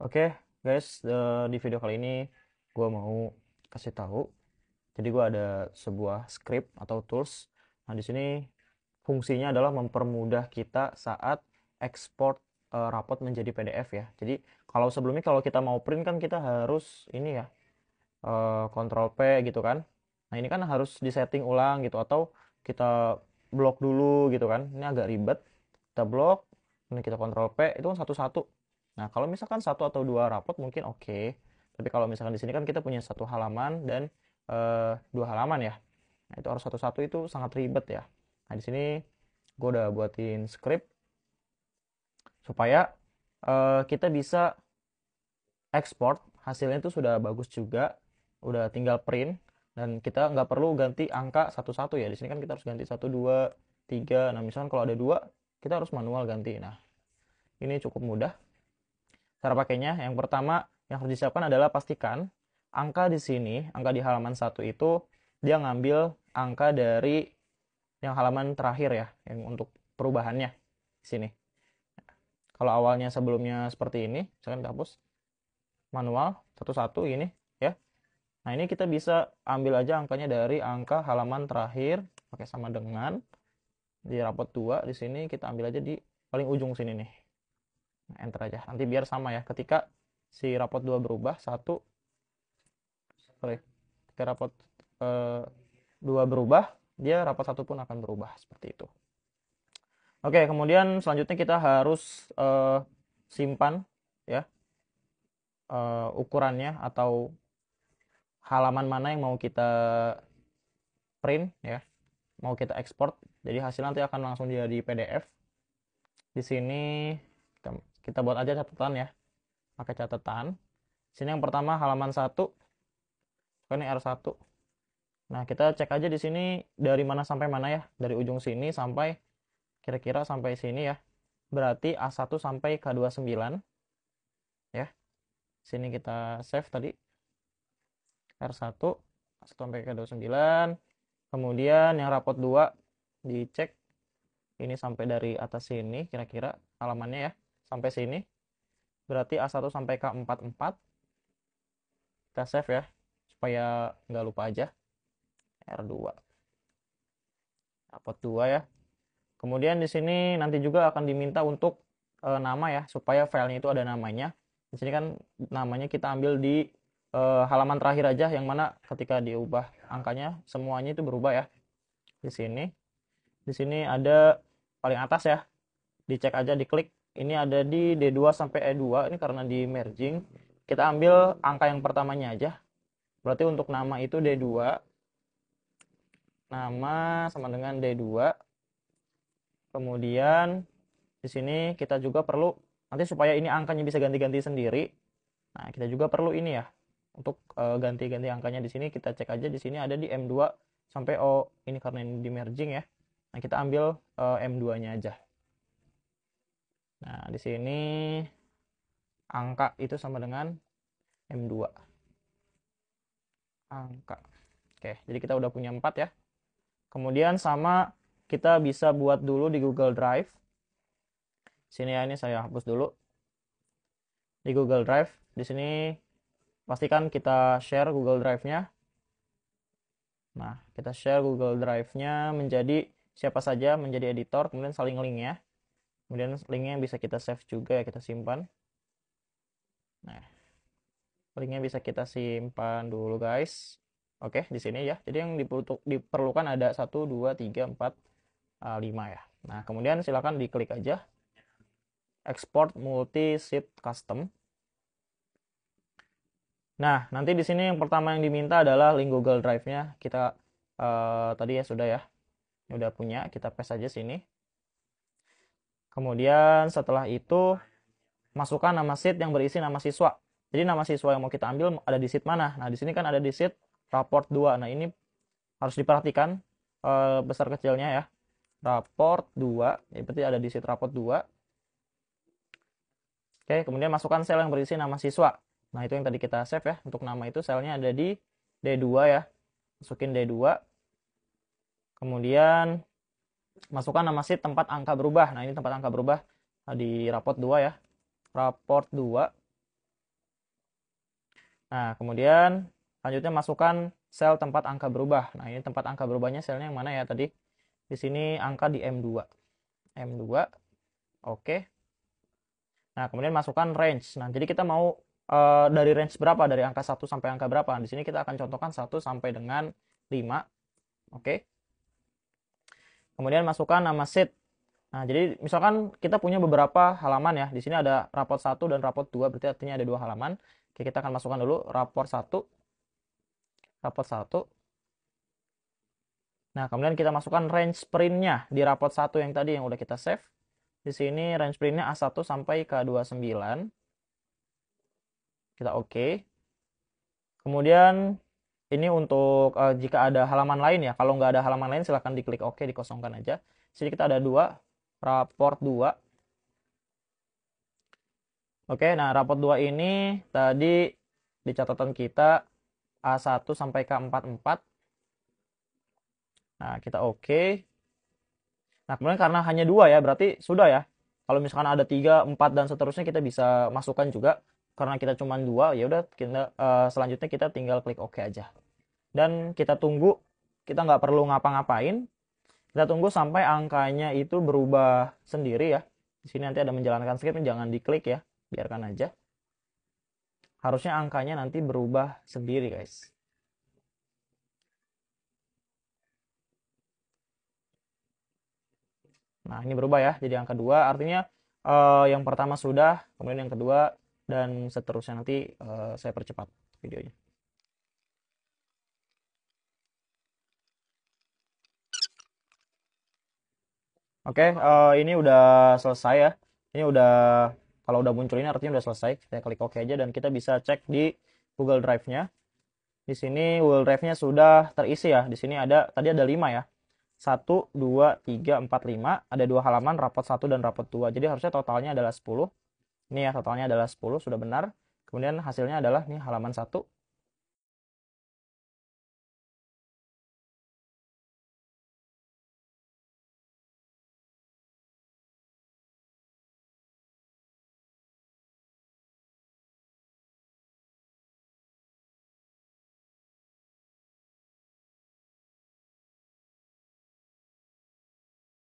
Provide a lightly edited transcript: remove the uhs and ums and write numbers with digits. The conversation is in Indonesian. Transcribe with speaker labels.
Speaker 1: Oke, guys, di video kali ini gue mau kasih tahu. Jadi gue ada sebuah script atau tools. Nah, di sini fungsinya adalah mempermudah kita saat ekspor rapot menjadi PDF ya. Jadi kalau sebelumnya kalau kita mau print kan kita harus ini ya, Ctrl P gitu kan. Nah, ini kan harus disetting ulang gitu atau kita blok dulu gitu kan. Ini agak ribet. Kita blok, ini kita Ctrl P, itu kan satu-satu. Nah, kalau misalkan satu atau dua rapot mungkin oke. Tapi kalau misalkan di sini kan kita punya satu halaman dan dua halaman ya. Nah, itu harus satu-satu, itu sangat ribet ya. Nah, di sini gue udah buatin script supaya kita bisa ekspor hasilnya itu sudah bagus juga, udah tinggal print, dan kita nggak perlu ganti angka satu-satu ya. Di sini kan kita harus ganti satu, dua, tiga. Nah, misalkan kalau ada dua, kita harus manual ganti. Nah, ini cukup mudah. Cara pakainya, yang pertama yang harus disiapkan adalah pastikan angka di sini, angka di halaman 1 itu dia ngambil angka dari yang halaman terakhir ya, yang untuk perubahannya di sini. Kalau awalnya sebelumnya seperti ini, misalkan kita hapus manual satu-satu ini ya. Nah, ini kita bisa ambil aja angkanya dari angka halaman terakhir pakai sama dengan di rapot 2 di sini kita ambil aja di paling ujung sini nih. Nah, enter aja. Nanti biar sama ya. Ketika si rapot 2 berubah, ketika rapot 2 berubah, dia rapot 1 pun akan berubah seperti itu. Oke, kemudian selanjutnya kita harus simpan ya ukurannya atau halaman mana yang mau kita print ya, mau kita ekspor. Jadi hasil nanti akan langsung jadi PDF. Di sini kita buat aja catatan ya, pakai catatan. Sini yang pertama halaman 1, ini R1. Nah, kita cek aja di sini dari mana sampai mana ya, dari ujung sini sampai kira-kira sampai sini ya. Berarti A1 sampai K29 ya. Sini kita save tadi R1 sampai K29. Kemudian yang rapot 2 dicek ini sampai dari atas sini kira-kira halamannya ya, sampai sini. Berarti A1 sampai K44. Kita save ya supaya nggak lupa aja. R2 rapot 2 ya. Kemudian di sini nanti juga akan diminta untuk nama ya, supaya filenya itu ada namanya. Di sini kan namanya kita ambil di halaman terakhir aja, yang mana ketika diubah angkanya semuanya itu berubah ya. Di sini ada paling atas ya. Dicek aja, diklik. Ini ada di D2 sampai E2. Ini karena di merging. Kita ambil angka yang pertamanya aja. Berarti untuk nama itu D2. Nama sama dengan D2. Kemudian di sini kita juga perlu nanti supaya ini angkanya bisa ganti-ganti sendiri. Nah, kita juga perlu ini ya. Untuk ganti-ganti angkanya di sini kita cek aja, di sini ada di M2 sampai O. Ini karena ini di merging ya. Nah, kita ambil M2-nya aja. Nah, di sini angka itu sama dengan M2. Angka. Oke, jadi kita udah punya 4 ya. Kemudian sama kita bisa buat dulu di Google Drive. Sini ya, ini saya hapus dulu. Di Google Drive, di sini pastikan kita share Google Drive-nya. Nah, kita share Google Drive-nya menjadi siapa saja, menjadi editor, kemudian saling link ya. Kemudian linknya bisa kita save juga ya, kita simpan. Nah, linknya bisa kita simpan dulu guys. Oke, di sini ya. Jadi yang diperlukan ada 1, 2, 3, 4, 5 ya. Nah, kemudian silakan diklik aja export multi sheet custom. Nah, nanti di sini yang pertama yang diminta adalah link Google Drive-nya. Kita tadi ya sudah ya. Ini udah punya, kita paste aja sini. Kemudian setelah itu masukkan nama sheet yang berisi nama siswa. Jadi nama siswa yang mau kita ambil ada di sheet mana? Nah, di sini kan ada di sheet raport 2. Nah, ini harus diperhatikan besar kecilnya ya. Raport 2, ya berarti ada di sheet raport 2. Oke, kemudian masukkan sel yang berisi nama siswa. Nah, itu yang tadi kita save ya. Untuk nama itu selnya ada di D2 ya. Masukin D2. Kemudian masukkan nama sheet tempat angka berubah. Nah, ini tempat angka berubah di raport 2 ya. Raport 2. Nah, kemudian selanjutnya masukkan sel tempat angka berubah. Nah, ini tempat angka berubahnya selnya yang mana ya tadi? Di sini angka di M2. M2. Oke. Nah, kemudian masukkan range. Nah, jadi kita mau dari range berapa? Dari angka 1 sampai angka berapa? Di sini kita akan contohkan 1 sampai dengan 5. Oke. Kemudian masukkan nama sheet. Nah, jadi misalkan kita punya beberapa halaman ya. Di sini ada raport 1 dan raport 2, berarti artinya ada 2 halaman. Oke, kita akan masukkan dulu raport 1. Raport 1. Nah, kemudian kita masukkan range printnya di raport 1 yang tadi yang udah kita save. Di sini range printnya A1 sampai K29. Kita oke. Kemudian ini untuk jika ada halaman lain ya. Kalau nggak ada halaman lain silahkan diklik oke, dikosongkan aja. Sini kita ada 2, raport 2. Oke, nah raport 2 ini tadi di catatan kita A1 sampai K44. Nah, kita oke. Nah, kemudian karena hanya 2 ya, berarti sudah ya. Kalau misalkan ada 3, 4 dan seterusnya kita bisa masukkan juga. Karena kita cuma 2, ya udah selanjutnya kita tinggal klik oke aja. Dan kita tunggu, kita nggak perlu ngapa-ngapain. Kita tunggu sampai angkanya itu berubah sendiri ya. Di sini nanti ada menjalankan script, jangan diklik ya, biarkan aja. Harusnya angkanya nanti berubah sendiri guys. Nah, ini berubah ya, jadi angka 2. Artinya yang pertama sudah, kemudian yang kedua, dan seterusnya. Nanti saya percepat videonya. Oke, ini udah selesai ya. Ini udah, kalau udah muncul ini artinya udah selesai. Kita klik OK aja dan kita bisa cek di Google Drive-nya. Di sini Google Drive-nya sudah terisi ya. Di sini ada, tadi ada 5 ya. 1, 2, 3, 4, 5. Ada 2 halaman, raport 1 dan raport 2. Jadi harusnya totalnya adalah 10. Ini ya, totalnya adalah 10, sudah benar. Kemudian hasilnya adalah nih halaman 1,